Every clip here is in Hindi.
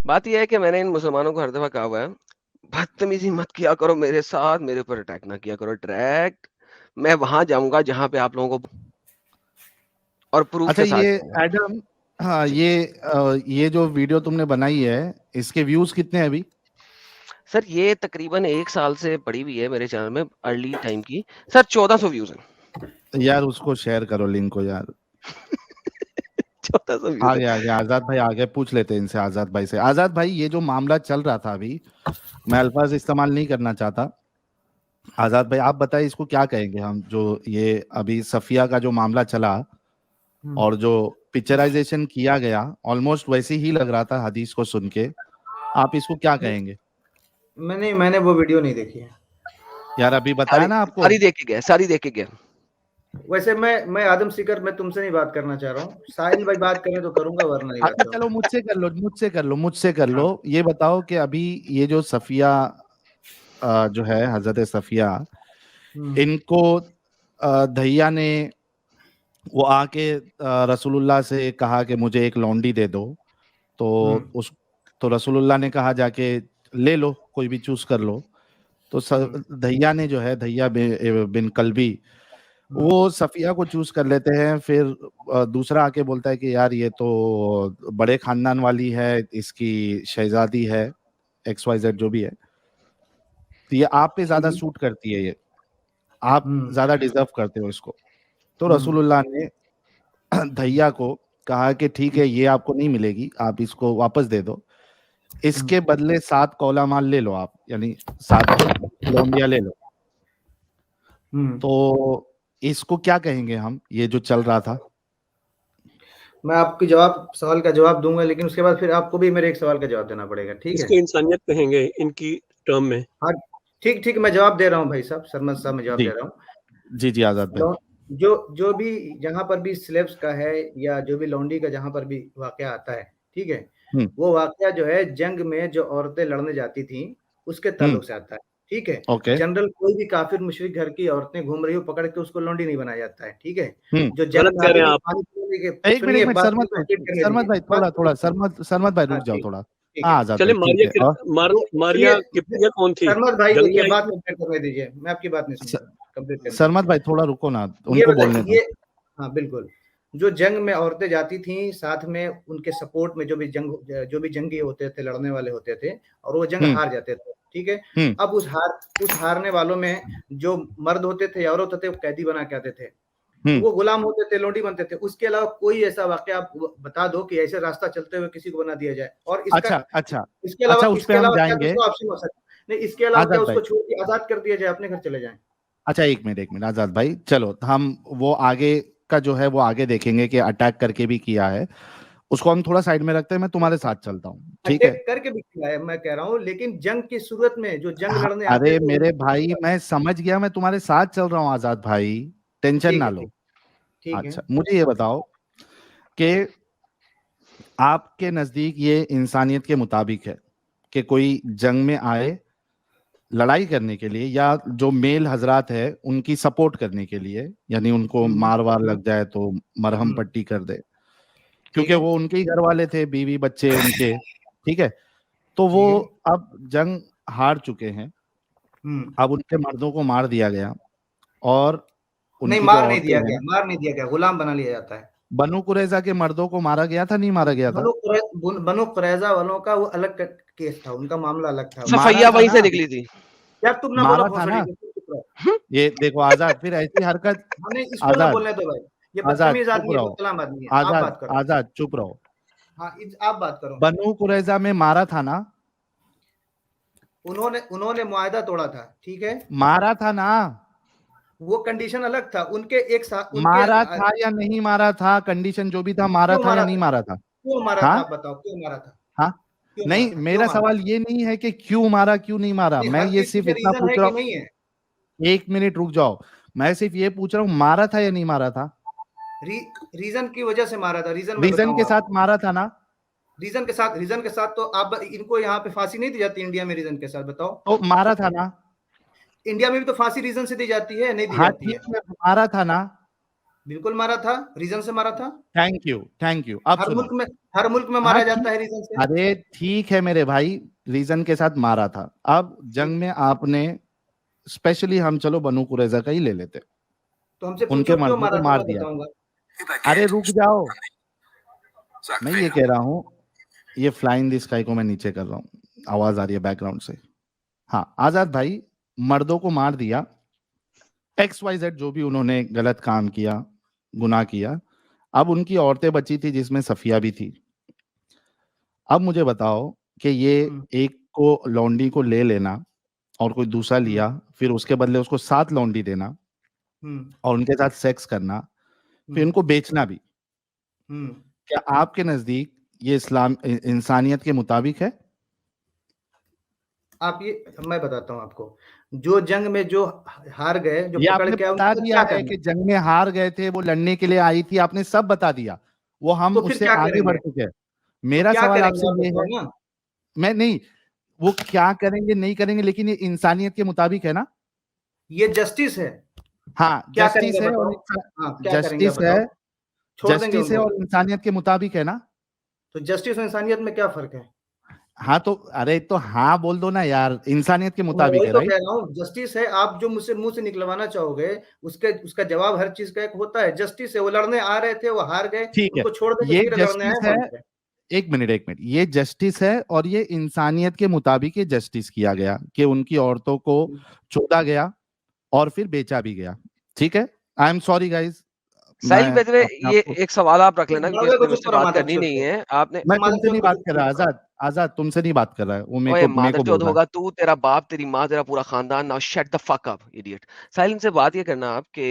बात ये है कि मैंने इन मुसलमानों को हर दफ़ा कहा हुआ है, बदतमीज़ी मत किया करो मेरे साथ, मेरे ऊपर अटैक ना किया करो डायरेक्ट। मैं वहाँ जाऊँगा जहाँ पे आप लोगों को और प्रूफ़ अच्छा के साथ ये जाऊँगा। एडम, हाँ जी। ये जो वीडियो तुमने बनाई है इसके व्यूज कितने हैं अभी? सर ये तकरीबन 1 साल से पड़ी हुई है मेरे चैनल में अर्ली टाइम की। सर 1400 व्यूज़ हैं। यार उसको शेयर करो लिंक को यार। 1400 व्यूज़ हैं। आगे आजाद भाई आगे पूछ लेते हैं इनसे, आजाद भाई से। आजाद भाई ये जो मामला चल रहा था अभी, मैं अल्फाज इस्तेमाल नहीं करना चाहता, आजाद भाई आप बताइए इसको क्या कहेंगे हम, जो ये अभी सफिया का जो मामला चला और जो पिक्चराइजेशन किया गया ऑलमोस्ट वैसे ही लग रहा था हदीस को सुन के, आप इसको क्या कहेंगे? मैंने वो वीडियो नहीं देखी है यार अभी बताया ना आपको। सारी देख के गया, सारी देख के गया। वैसे मैं आदम सीकर, मैं तुमसे नहीं बात करना चाह रहा हूँ, साहिल भाई बात करें तो करूंगा वरना नहीं अच्छा करता चलो मुझसे कर लो, मुझसे कर लो। हाँ। ये बताओ कि अभी ये जो सफिया जो है हजरत सफिया, इनको धैया ने वो आके रसूलुल्लाह से कहा कि मुझे एक लौंडी दे दो, तो उस तो रसूलुल्लाह ने कहा जाके ले लो, कोई भी चूज कर लो। तो धैया ने जो है धैया बिन कल्बी वो सफिया को चूज कर लेते हैं। फिर दूसरा आके बोलता है कि यार ये तो बड़े खानदान वाली है, इसकी शहजादी है, XYZ जो भी है, तो ये आप पे ज्यादा सूट करती है, ये आप ज्यादा डिजर्व करते हो इसको। तो रसूलुल्लाह ने धैया को कहा कि ठीक है ये आपको नहीं मिलेगी, आप इसको वापस दे दो, इसके बदले 7 कौला माल ले लो आप, यानी 7 लौंडिया ले लो। तो इसको क्या कहेंगे हम, ये जो चल रहा था? मैं आपकी सवाल का जवाब दूंगा, लेकिन उसके बाद फिर आपको भी मेरे एक सवाल का जवाब देना पड़ेगा, ठीक है? इसको इंसानियत कहेंगे इनकी टर्म में। हाँ ठीक मैं जवाब दे रहा हूँ भाई साहब, सरमद साहब मैं जवाब दे रहा हूँ। जी आजाद भाई। जो भी जहाँ पर भी स्लेब्स का है या जो भी लौंडी का जहाँ पर भी वाकया आता है, ठीक है, वो वाकया जो है जंग में जो औरतें लड़ने जाती थी उसके ताल्लुक से आता है, ठीक है। जनरल कोई भी काफिर मुशरिक घर की औरतें घूम रही हो पकड़ के उसको लौंडी नहीं बनाया जाता है, ठीक है। जो जंग कह रहे हैं आप। एक मिनट सरमद भाई थोड़ा सरमद भाई रुक जाओ थोड़ा। चले मारिया किप्तिया कौन थी? सरमद भाई देखिए बात कंप्लीट करने दीजिए, मैं आपकी बात नहीं सुन रहा। सरमद भाई थोड़ा रुको ना, उनको बोलने दो। हाँ बिल्कुल, जो जंग में औरतें जाती थी साथ में उनके सपोर्ट में जो भी जंगी होते थे, लड़ने वाले होते थे, और वो जंग हार जाते थे, ठीक है। अब उस हारने वालों में जो मर्द होते थे या औरत होते थे वो कैदी बना के आते थे, वो गुलाम होते थे, लोंडी बनते थे। उसके अलावा कोई ऐसा वाकया आप बता दो कि ऐसे रास्ता चलते हुए किसी को बना दिया जाए। और इसका इसके अलावा ऑप्शन हो सकता नहीं, इसके अलावा क्या उसको छोड़ के आजाद कर दिया जाए, अपने घर चले जाएं। अच्छा एक मिनट आजाद भाई, चलो हम वो आगे का जो है वो आगे देखेंगे कि अटैक करके भी किया है, उसको हम थोड़ा साइड में रखते हैं, मैं तुम्हारे साथ चलता हूँ, ठीक है। करके भी किया है मैं कह रहा हूँ, लेकिन जंग की सूरत में जो जंग लड़ने आते हैं, मेरे भाई मैं समझ गया, मैं तुम्हारे साथ चल रहा हूँ आजाद भाई, टेंशन ना लो। अच्छा मुझे ये बताओ कि आपके नजदीक ये इंसानियत के मुताबिक है कि कोई जंग में आए लड़ाई करने के लिए, या जो मेल हजरात है उनकी सपोर्ट करने के लिए, यानी उनको मार वार लग जाए तो मरहम पट्टी कर दे, क्योंकि वो उनके ही घर वाले थे, बीवी बच्चे उनके, ठीक है। तो वो अब जंग हार चुके हैं, अब उनके मर्दों को मार दिया गया, और नहीं मार नहीं दिया गया, गुलाम बना लिया जाता है। बनु कुरैजा के मर्दों को मारा गया था, नहीं मारा गया था? बनु कुरैजा वालों का वो अलग केस था, उनका मामला अलग था। सफैया वहीं से निकली थी यार, तुम ना बोलो था ना। ये देखो आजाद, फिर ऐसी हरकत, आजाद बोलने दो भाई, ये बदतमीज आदमी है, कलाम आदमी है। आप बात करो आजाद, चुप रहो। हाँ आप बात करो। बनु कुरैजा में मारा था ना, उन्होंने मुआहदा तोड़ा था, ठीक है, मारा था ना, वो कंडीशन अलग था उनके एक साथ। मारा था या नहीं मारा था, कंडीशन जो भी था, मारा था या नहीं मारा था? क्यों मारा था बताओ, क्यों मारा था? हाँ नहीं, मेरा सवाल ये नहीं है कि क्यों मारा क्यों नहीं मारा, मैं ये सिर्फ इतना पूछ रहा हूँ, एक मिनट रुक जाओ, मैं सिर्फ ये पूछ रहा हूँ मारा था या नहीं मारा था? रीजन की वजह से मारा था, रीजन के साथ मारा था ना? रीजन के साथ तो आप इनको यहाँ पे फांसी नहीं दी जाती इंडिया में, रीजन के साथ बताओ। तो मारा था ना? इंडिया में भी तो फांसी रीजन से दी जाती है, नहीं दी जाती है? मारा था ना? बिल्कुल मारा था, रीजन से मारा था। Thank you. अब हर मुल्क में हाँ, मारा जाता है रीजन से। अरे ठीक है मेरे भाई, रीजन के साथ मारा था। अब जंग में आपने स्पेशली, हम चलो बनु कुरैजा का ही ले लेते, तो हमसे उनके पूछो क्यों मर्दों मारा को था, मार मैं दिया। बताऊंगा। अरे रुक जाओ, मैं ये कह रहा हूँ, ये फ्लाइंग द स्काई को मैं नीचे कर रहा हूँ, आवाज आ रही है बैकग्राउंड से। हाँ, आजाद भाई मर्दों को मार दिया, XYZ जो भी उन्होंने गलत काम किया, गुनाह किया। अब उनकी औरतें बची थी जिसमें सफिया भी थी। अब मुझे बताओ कि ये एक को लौंडी को ले लेना और कोई दूसरा लिया, फिर उसके बदले उसको 7 लौंडी देना और उनके साथ सेक्स करना, फिर उनको बेचना भी, क्या आपके नजदीक ये इस्लाम इंसानियत के मुताबिक है? आप ये, मैं बताता हूँ आपको, जो जंग में जो हार गए, जो ये पकड़ आपने के बता दिया है कि जंग में हार गए थे, वो लड़ने के लिए आई थी, आपने सब बता दिया, वो हम तो फिर उससे क्या आगे बढ़ करेंगे? चुके हैं। तो मेरा क्या सवाल करेंगे आपसे आप ये बताओ है, ना। मैं नहीं, वो क्या करेंगे नहीं करेंगे, लेकिन ये इंसानियत के मुताबिक है ना? ये जस्टिस है। हाँ, क्या जस्टिस करेंगे है बताओ। और हाँ, क्या करेंगे जस्टिस है, बताओ। छोड़ देंगे जस्टिस है उनको। और इंसानियत के मुताबिक है ना? तो जस्टिस और इंसानियत में क्या फर्क है? हाँ तो अरे तो हाँ बोल दो ना यार, इंसानियत के मैं मुताबिक वही है, तो राइट? कह रहा हूँ, जस्टिस है। आप जो मुझसे मुंह से निकलवाना चाहोगे, उसका जवाब हर चीज का एक होता है। जस्टिस है, वो लड़ने आ रहे थे, वो हार गए, ठीक है, उनको छोड़ देंगे, ये फिर लड़ने आए जस्टिस है, हम पे। एक मिनट, ये जस्टिस है और ये इंसानियत के मुताबिक ये जस्टिस किया गया कि उनकी औरतों को चोदा गया और फिर बेचा भी गया। ठीक है, आई एम सॉरी गाइज, साहिल मैं वैसे अपने आप ये को, एक सवाल आप रख लेना, क्योंकि बड़वे को इसमें चुप मुझसे करो, बात करनी मादरचोद नहीं को। है आपने। मैं तुमसे नहीं मादरचोद को बात चुप कर रहा, करो। आजाद तुमसे नहीं बात कर रहा है, वो ओए मेरे को बोल मादरचोद रहा है। होगा तू, तेरा बाप, तेरी माँ, तेरा पूरा खानदान। Now shut the fuck up idiot. Sahil, इनसे बात ये करना आप कि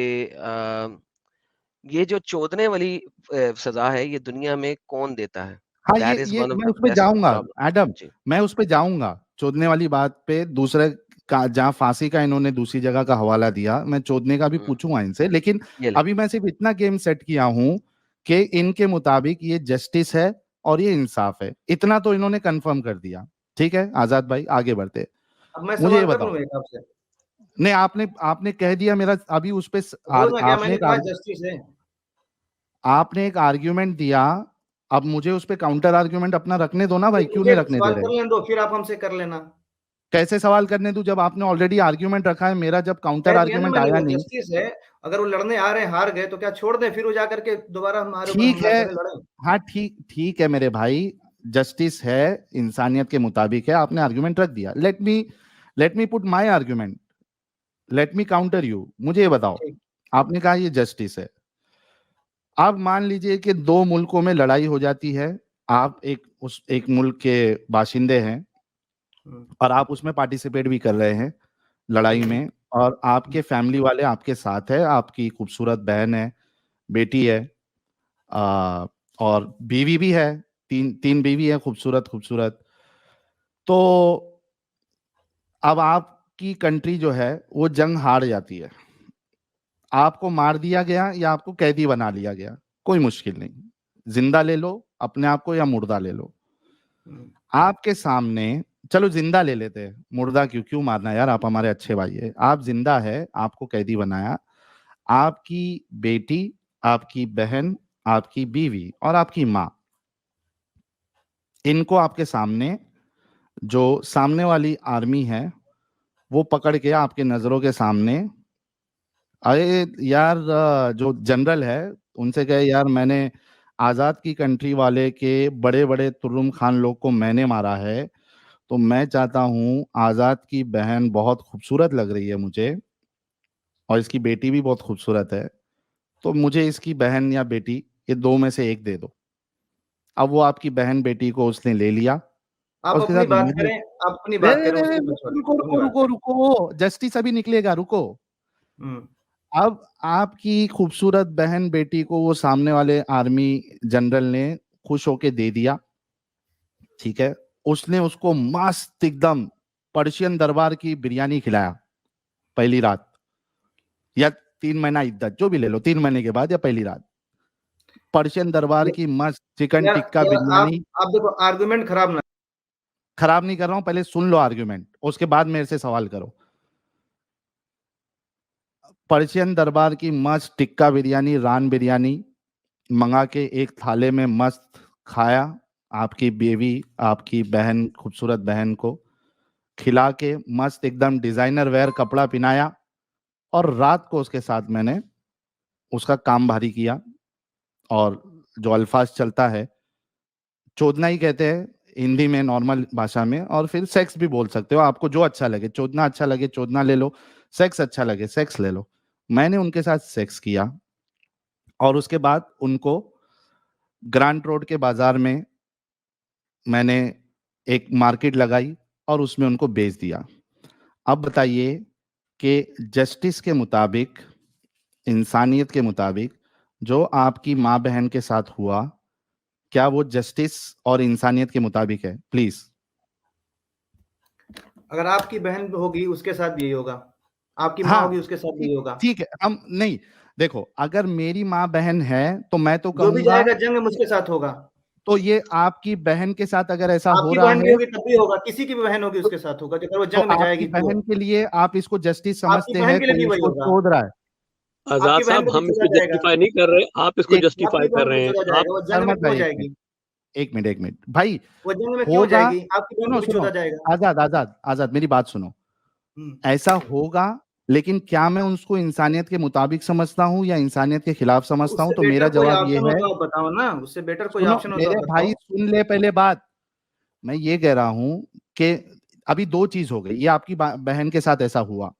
ये जो चोदने वाली सजा है, ये दुनिया में कौन देता है? हाँ, दैट इज ये वन ऑफ मैं द उस पे बेस्ट जाऊंगा प्रॉब्लम। एडम, जी। मैं उस पे जाऊंगा, चोदने वाली बात पे। दूसरे का जहाँ फांसी का इन्होंने दूसरी जगह का हवाला दिया, मैं चोदने का भी पूछूंगा इनसे, लेकिन ये ले। अभी मैं सिर्फ इतना गेम सेट किया हूं कि इनके मुताबिक ये जस्टिस है और ये इंसाफ है, इतना तो इन्होंने कंफर्म कर दिया। ठीक है आजाद भाई, आगे बढ़ते। अब मैं मुझे ये सवाल कर बताओ, लूं एक आपसे। नहीं आपने कह दिया मेरा, अभी उस पे रोज में क्या मैंने कहा जस्टिस है। आपने एक आर्ग्यूमेंट दिया, अब मुझे उस पे काउंटर आर्ग्यूमेंट अपना रखने दो ना भाई, क्यों मुझे नहीं रखने दे सवाल रहे? कर लेने दो, फिर आप हमसे कर लेना। कैसे सवाल करने दूं जब आपने ऑलरेडी आर्ग्यूमेंट रखा है? मेरा जब काउंटर कह दिया ना आर्ग्यूमेंट मैंने, आया वो नहीं। जस्टिस है। अगर वो लड़ने आ रहे हैं, हार गए, तो क्या छोड़ दें, फिर वो जाकर के दोबारा हमारे ऊपर ठीक हमला है, करें, लड़े? हाँ ठीक ठीक है मेरे भाई, जस्टिस है, इंसानियत के मुताबिक है, आपने आर्ग्यूमेंट रख दिया। Let me put my argument, let me counter you. मुझे ये बताओ, ठीक। आपने कहा ये जस्टिस है, अब मान लीजिए कि दो मुल्कों में लड़ाई हो जाती है, आप एक मुल्क के बाशिंदे हैं और आप उसमें पार्टिसिपेट भी कर रहे हैं लड़ाई में, और आपके फैमिली वाले आपके साथ है, आपकी खूबसूरत बहन है, बेटी है, और बीवी भी है, तीन बीवी है, खूबसूरत खूबसूरत। तो अब आपकी कंट्री जो है वो जंग हार जाती है, आपको मार दिया गया या आपको कैदी बना लिया गया, कोई मुश्किल नहीं, जिंदा ले लो अपने आप को या मुर्दा ले लो। आपके सामने, चलो जिंदा ले लेते हैं, मुर्दा क्यों क्यों मारना यार, आप हमारे अच्छे भाई है। आप जिंदा है, आपको कैदी बनाया, आपकी बेटी, आपकी बहन, आपकी बीवी और आपकी माँ, इनको आपके सामने, जो सामने वाली आर्मी है वो पकड़ के आपके नजरों के सामने, अरे यार जो जनरल है उनसे कहे यार मैंने आजाद की कंट्री वाले के बड़े बड़े तुर्रुम खान लोग को मैंने मारा है, तो मैं चाहता हूँ, आजाद की बहन बहुत खूबसूरत लग रही है मुझे और इसकी बेटी भी बहुत खूबसूरत है, तो मुझे इसकी बहन या बेटी, ये दो में से एक दे दो। अब वो आपकी बहन बेटी को उसने ले लिया और आप उसके अपनी साथ बात मुझे, करें, आप अपनी बात करें, उसके बाद छोड़ें, रुको अपनी रुको बात रुको रुको, जस्टिस अभी निकलेगा, रुको। करें। अब आपकी खूबसूरत बहन बेटी को वो सामने वाले आर्मी जनरल ने खुश होके दे दिया, ठीक है, उसने उसको मस्त एकदम पर्शियन दरबार की बिरयानी खिलाया पहली रात, या 3 महीना इद्दत जो भी ले लो, 3 महीने के बाद या पहली रात, पर्शियन दरबार की मस्त चिकन यार टिक्का यार बिरयानी। आप देखो, आर्गुमेंट खराब ना। खराब नहीं कर रहा हूं, पहले सुन लो आर्ग्यूमेंट, उसके बाद मेरे से सवाल करो। पर्शियन दरबार की मस्त टिक्का बिरयानी, रान बिरयानी मंगा के एक थाले में मस्त खाया, आपकी बेबी, आपकी बहन, खूबसूरत बहन को खिला के मस्त एकदम डिजाइनर वेयर कपड़ा पहनाया, और रात को उसके साथ मैंने उसका काम भारी किया। और जो अल्फाज चलता है, चोदना ही कहते हैं हिंदी में, नॉर्मल भाषा में, और फिर सेक्स भी बोल सकते हो, आपको जो अच्छा लगे। चोदना अच्छा लगे चोदना ले लो, सेक्स अच्छा लगे सेक्स ले लो। मैंने उनके साथ सेक्स किया और उसके बाद उनको ग्रांट रोड के बाजार में मैंने एक मार्केट लगाई और उसमें उनको बेच दिया। अब बताइए कि जस्टिस के मुताबिक, इंसानियत के मुताबिक, जो आपकी माँ बहन के साथ हुआ, क्या वो जस्टिस और इंसानियत के मुताबिक है? प्लीज। अगर आपकी बहन होगी उसके साथ भी यही होगा, आपकी माँ होगी उसके साथ भी यही होगा। ठीक है, हम नहीं, देखो, अगर मेरी माँ बहन है तो मैं तो जो भी कहूंगा जाएगा जंग में उसके साथ होगा। तो ये आपकी बहन के साथ अगर ऐसा हो आपकी रहा बहन भी है, होगी तब भी होगा, किसी की भी बहन होगी उसके साथ होगा, अगर वो तो जंग में आपकी जाएगी तो। बहन के लिए आप इसको जस्टिस आपकी समझते बहन हैं के लिए तो भी वही उसको होगा। चोद रहा है। आजाद आपकी बहन साहब, को हम भी इसको चोदा जाएगा, जस्टिफाई नहीं कर रहे, आप इसको एक जस्टिफाई आपकी कर बहन को रहे भी हैं। चोदा आप जाएगा, वो जंग में क्यों जाएगी? एक मिनट भाई, वो जंग में क्यों होगा। जाएगी? आपकी बहन सुनो को भी सुनो, चोदा जाएगा। आजाद आजाद आजाद, मेरी बात सुनो। ऐसा होगा, लेकिन क्या मैं उसको इंसानियत के मुताबिक समझता हूँ या इंसानियत के खिलाफ समझता हूँ? उससे तो बेटर मेरा कोई जवाब ये ऑप्शन हो है, तो आप बताओ ना, उससे बेटर कोई सुनो ऑप्शन हो तो मेरे आप भाई, बताओ। सुन ले पहले बात। मैं ये कह रहा हूं कि अभी दो चीज हो गई, ये आपकी बहन के साथ ऐसा हुआ,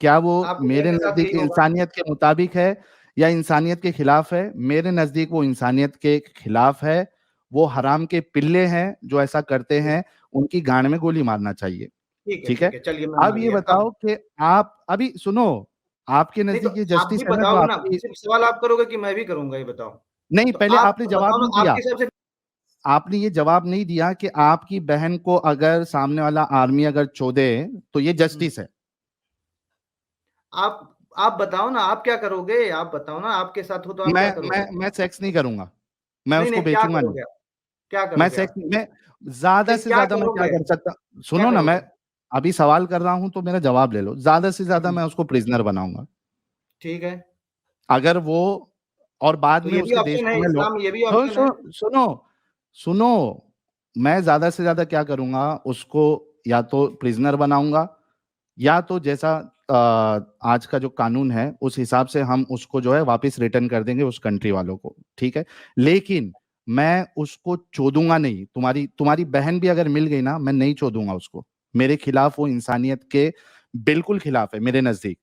क्या वो आपकी बहन मेरे के साथ नजदीक यही होगा। इंसानियत के मुताबिक है या इंसानियत के खिलाफ है? मेरे नजदीक वो इंसानियत के खिलाफ है। वो हराम के पिल्ले हैं जो ऐसा करते हैं, उनकी गांड में गोली मारना चाहिए। ठीक है, ठीक है, चलिए मैं अब मान ये लिया। बताओ अब कि आप अभी सुनो, आपके नहीं तो नजदीक ये आप जस्टिस भी है ना जो बताओ ना, आपकी? सिर्फ सवाल आप करोगे कि मैं भी करूंगा, ये बताओ। नहीं, तो पहले आप आपने जवाब बताओ ना, नहीं दिया। आपके हिसाब से। आपने ये जवाब नहीं दिया कि आपकी बहन को अगर सामने वाला आर्मी अगर चोदे तो ये जस्टिस है। आप बताओ ना, आप क्या करोगे? आप बताओ ना, आपके साथ हो तो आप क्या करोगे? मैं सेक्स नहीं करूंगा, मैं नहीं उसको नहीं, क्या बेचूंगा नहीं। करोगे आप? क्या मैं करोगे सेक्स आप? मैं ज्यादा नहीं, से क्या ज्यादा मैं क्या करोगे? कर सकता? क्या सुनो ना, मैं करोगे? अभी सवाल कर रहा हूं तो मेरा जवाब ले लो। ज्यादा से ज्यादा मैं उसको प्रिजनर बनाऊंगा, ठीक है, अगर वो, और बाद तो में ये भी उसके देश ऑप्शन है, को मैं इस्लाम ये भी सुनो ऑप्शन है। सुनो सुनो सुनो, मैं ज्यादा से ज्यादा क्या करूंगा, उसको या तो प्रिजनर बनाऊंगा, या तो जैसा आज का जो कानून है उस हिसाब से हम उसको जो है वापस रिटर्न कर देंगे उस कंट्री वालों को। ठीक है, लेकिन मैं उसको चोदूंगा नहीं। तुम्हारी तुम्हारी बहन भी अगर मिल गई ना, मैं नहीं चोदूंगा उसको। मेरे खिलाफ वो इंसानियत के बिल्कुल खिलाफ है मेरे नजदीक।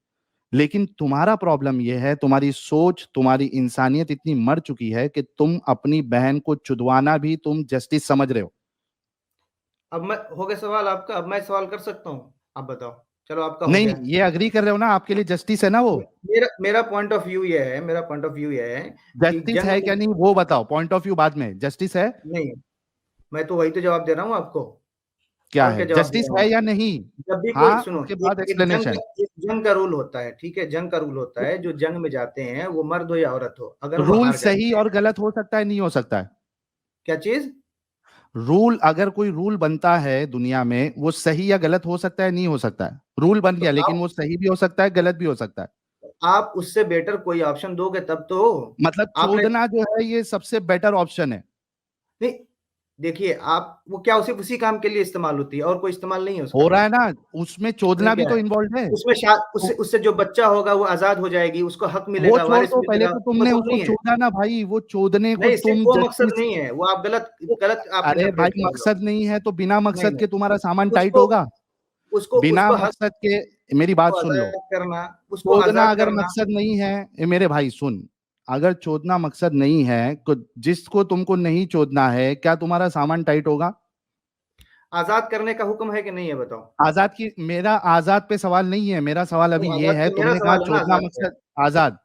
लेकिन तुम्हारा प्रॉब्लम यह है, तुम्हारी सोच, तुम्हारी इंसानियत इतनी मर चुकी है कि तुम अपनी बहन को चुदवाना भी तुम जस्टिस समझ रहे हो। अब मैं, हो गया सवाल आपका, अब मैं सवाल कर सकता हूँ? आप बताओ, चलो आपका हो नहीं, गया। ये अग्री कर रहे हो ना, आपके लिए जस्टिस है ना वो? मेरा मेरा पॉइंट ऑफ व्यू ये है, मेरा पॉइंट ऑफ व्यू ये है कि जस्टिस है क्या नहीं वो बताओ, पॉइंट ऑफ व्यू बाद में। जस्टिस है? नहीं, मैं तो वही तो जवाब दे रहा हूँ आपको। क्या और है, क्या जवाब दे जस्टिस रहा है हूँ? या नहीं? जब भी कोई, हाँ, सुनो, उसके बाद एक एक्सप्लेनेशन। जंग का रूल होता है, ठीक है, जंग का रूल होता है, जो जंग में जाते हैं वो मर्द हो या औरत हो, अगर वो रूल हार सही जाते हैं। और गलत हो सकता है, नहीं हो सकता है? क्या चीज? रूल, अगर कोई रूल बनता है दुनिया में, वो सही या गलत हो सकता है, नहीं हो सकता है? रूल बन तो गया, लेकिन आप वो सही भी हो सकता है, गलत भी हो सकता है। आप उससे बेटर कोई ऑप्शन दोगे तब तो। मतलब आपने चोदना जो है ये सबसे बेटर ऑप्शन है। नहीं, देखिए, आप वो क्या सिर्फ उसी काम के लिए इस्तेमाल होती है और कोई इस्तेमाल नहीं है हो उसका? रहा है ना, उसमें नहीं, चोदना भी क्या तो है इन्वॉल्व है। उसमें? उससे तो उससे जो बच्चा होगा वो आजाद हो जाएगी, उसको हक वो मिलेगा, छोड़ वारिस दो, पहले मिलेगा, तो वो तुमने सब उसको नहीं है। चोदा ना भाई, वो चोदने को नहीं, सिर्फ तुम वो मकसद जस्टिस। नहीं है, वो आप गलत गलत आप अरे भाई, इंटरप्रेट कर रहे हो। मकसद नहीं है तो बिना नहीं मकसद नहीं, के तुम्हारा सामान टाइट उसको होगा? उसको बिना उसको हक मकसद के, मेरी बात को सुन लो। आजाद करना, उसको चोदना आजाद अगर करना। मकसद नहीं है, मेरे भाई सुन, अगर चोदना मकसद नहीं है तो जिसको तुमको नहीं चोदना है, क्या तुम्हारा सामान टाइट होगा? आजाद करने का हुक्म है कि नहीं है, बताओ? आजाद की, मेरा आजाद पे सवाल नहीं है, मेरा सवाल अभी तो ये आजाद है, पे मेरा तुमने कहा सवाल है ना, चोदना आजाद पे। मकसद। आजाद,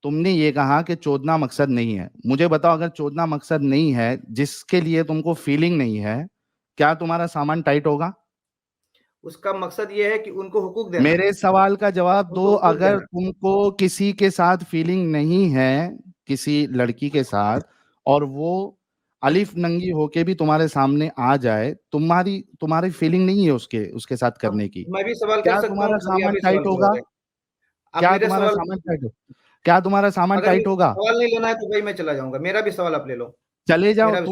तुमने ये कहा कि चोदना मकसद नहीं है। मुझे बताओ, अगर चोदना मकसद नहीं है, जिसके लिए तुमको फीलिंग नहीं है, क्या तुम्हारा सामान टाइट होगा? उसका मकसद ये है कि उनको हुकूक देना, मेरे सवाल का जवाब दो। उनको हुकूक अगर देना। तुमको किसी के साथ फीलिंग नहीं है, किसी लड़की के साथ, और वो अलिफ नंगी होके भी तुम्हारे सामने आ जाए, तुम्हारी तुम्हारी फीलिंग नहीं है उसके उसके साथ अब करने की, मैं भी सवाल कर क्या सकता हूँ, तुम्हारा अभी आप सामान भी टाइट सवाल होगा? करोगे? क्या तुम्हारा सामान टाइट हो? क्या तुम्हारा सामान टाइट होगा? सवाल नहीं लेना है तो भाई मैं चला जाऊंगा, मेरा भी सवाल आप ले लो। चले जाओ।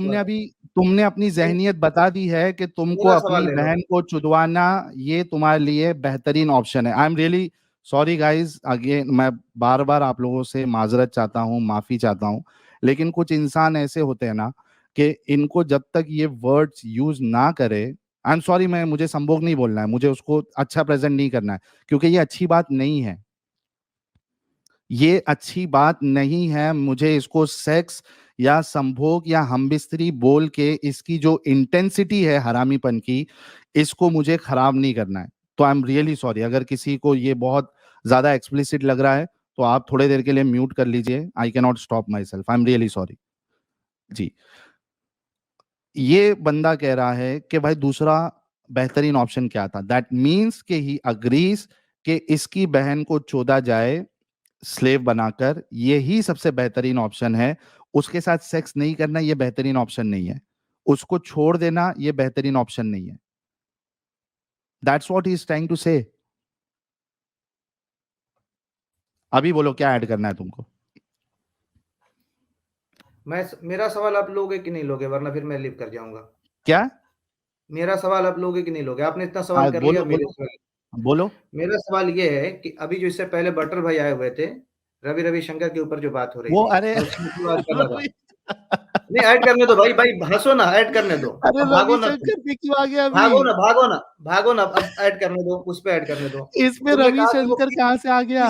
तुमने अपनी जहनियत बता दी है कि तुमको अपनी बहन को चुदवाना ये तुम्हारे लिए बेहतरीन ऑप्शन है। आई am really sorry guys, again मैं बार बार आप लोगों से माजरत चाहता हूँ, माफी चाहता हूँ, लेकिन कुछ इंसान ऐसे होते हैं ना कि इनको जब तक ये वर्ड्स यूज ना करे, आई एम सॉरी, मुझे संभोग नहीं बोलना है, मुझे उसको अच्छा प्रेजेंट नहीं करना है, क्योंकि ये अच्छी बात नहीं है, ये अच्छी बात नहीं है। मुझे इसको सेक्स या संभोग या हमबिस्तरी बोल के इसकी जो इंटेंसिटी है हरामीपन की, इसको मुझे खराब नहीं करना है। तो आई एम रियली सॉरी, अगर किसी को ये बहुत ज्यादा एक्सप्लिसिट लग रहा है तो आप थोड़े देर के लिए म्यूट कर लीजिए। I can not stop myself, I am really sorry जी। ये बंदा कह रहा है कि भाई दूसरा बेहतरीन ऑप्शन क्या था? दैट मीन्स कि ही अग्रीज कि इसकी बहन को चोदा जाए स्लेव बनाकर, यही सबसे बेहतरीन ऑप्शन है। उसके साथ सेक्स नहीं करना ये बेहतरीन ऑप्शन नहीं है, उसको छोड़ देना ये बेहतरीन ऑप्शन नहीं है। That's what he is trying to say. अभी बोलो क्या ऐड करना है तुमको? मेरा सवाल आप लोगे कि नहीं लोगे, वरना फिर मैं लीव कर जाऊंगा। क्या मेरा सवाल आप लोगे कि नहीं लोगे? आपने इतना सवाल कर लिया मेरे से। बोलो। मेरा सवाल ये है कि अभी जो इससे पहले बटर भाई आए हुए थे, रविशंकर के ऊपर जो बात हो रही वो थी, अरे नहीं ऐड करने दो भाई, हंसो ना, ऐड करने दो। अरे रविशंकर पे क्यों आ गया अभी? भागो ना, अब ऐड करने दो, उस पे ऐड करने दो। इसमें रविशंकर कहाँ से आ गया?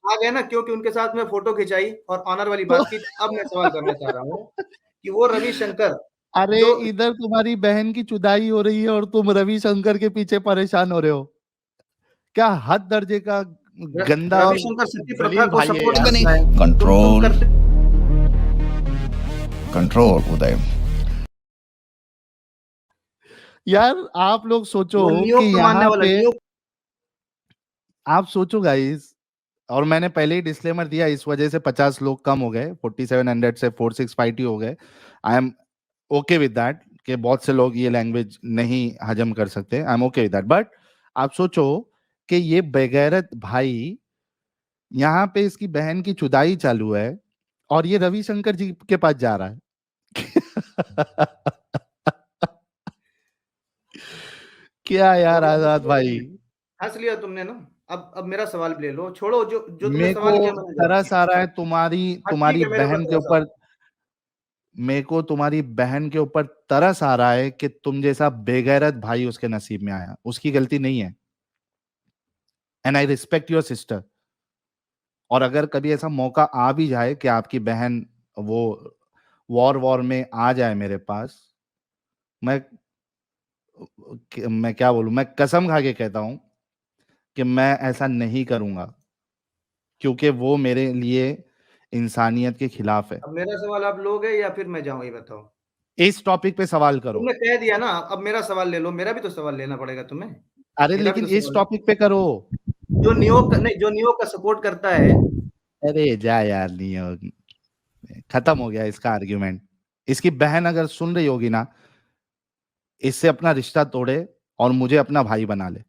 आ गया ना, क्योंकि उनके साथ में फोटो खिंचाई और ऑनर वाली बात की। अब मैं सवाल करना चाह रहा हूँ कि वो रविशंकर, अरे इधर तुम्हारी बहन की चुदाई हो रही है और तुम रविशंकर के पीछे परेशान हो रहे हो? क्या हद दर्जे का गंदा रविशंकर सती प्रथा को सपोर्ट करता है। कंट्रोल उदय। यार आप लोग सोचो कि यहाँ पे आप सोचो गाइस, और मैंने पहले ही डिस्क्लेमर दिया, इस वजह से 50 लोग कम हो गए, 4700 से 4650 हो गए। I am okay with that कि बहुत से लोग ये लैंग्वेज नहीं हजम कर सकते, I am okay with that. But आप सोचो कि ये बेगैरत भाई यहाँ पे इसकी बहन की चुदाई चालू है और ये रविशंकर जी के पास जा रहा है। क्या यार आजाद भाई, हंस लिया तुमने ना। अब मेरा सवाल ले लो, छोड़ो जो तुमने सवाल किया। तरस आ रहा है तुम्हारी बहन के ऊपर, मेरे को तुम्हारी बहन के ऊपर तरस आ रहा है कि तुम जैसा बेगैरत भाई उसके नसीब में आया। उसकी गलती नहीं है, and I respect your sister. और अगर कभी ऐसा मौका आ भी जाए कि आपकी बहन वो वॉर में आ जाए मेरे पास, मैं क्या बोलूं, मैं कसम खा के कहता हूं कि मैं ऐसा नहीं करूंगा, क्योंकि वो मेरे लिए इंसानियत के खिलाफ है। अब मेरा सवाल आप लोगे या फिर मैं जाऊं, ये बताओ। इस टॉपिक पे सवाल करो। तुमने कह दिया ना, अब मेरा सवाल ले लो, मेरा भी तो सवाल लेना पड़ेगा तुम्हें। अरे लेकिन तो इस टॉपिक पे करो जो न्यूयॉर्क का सपोर्ट करता है। अरे जा यार, न्यूयॉर्क खत्म हो गया इसका आर्ग्यूमेंट। इसकी बहन अगर सुन रही होगी ना, इससे अपना रिश्ता तोड़े और मुझे अपना भाई बना ले।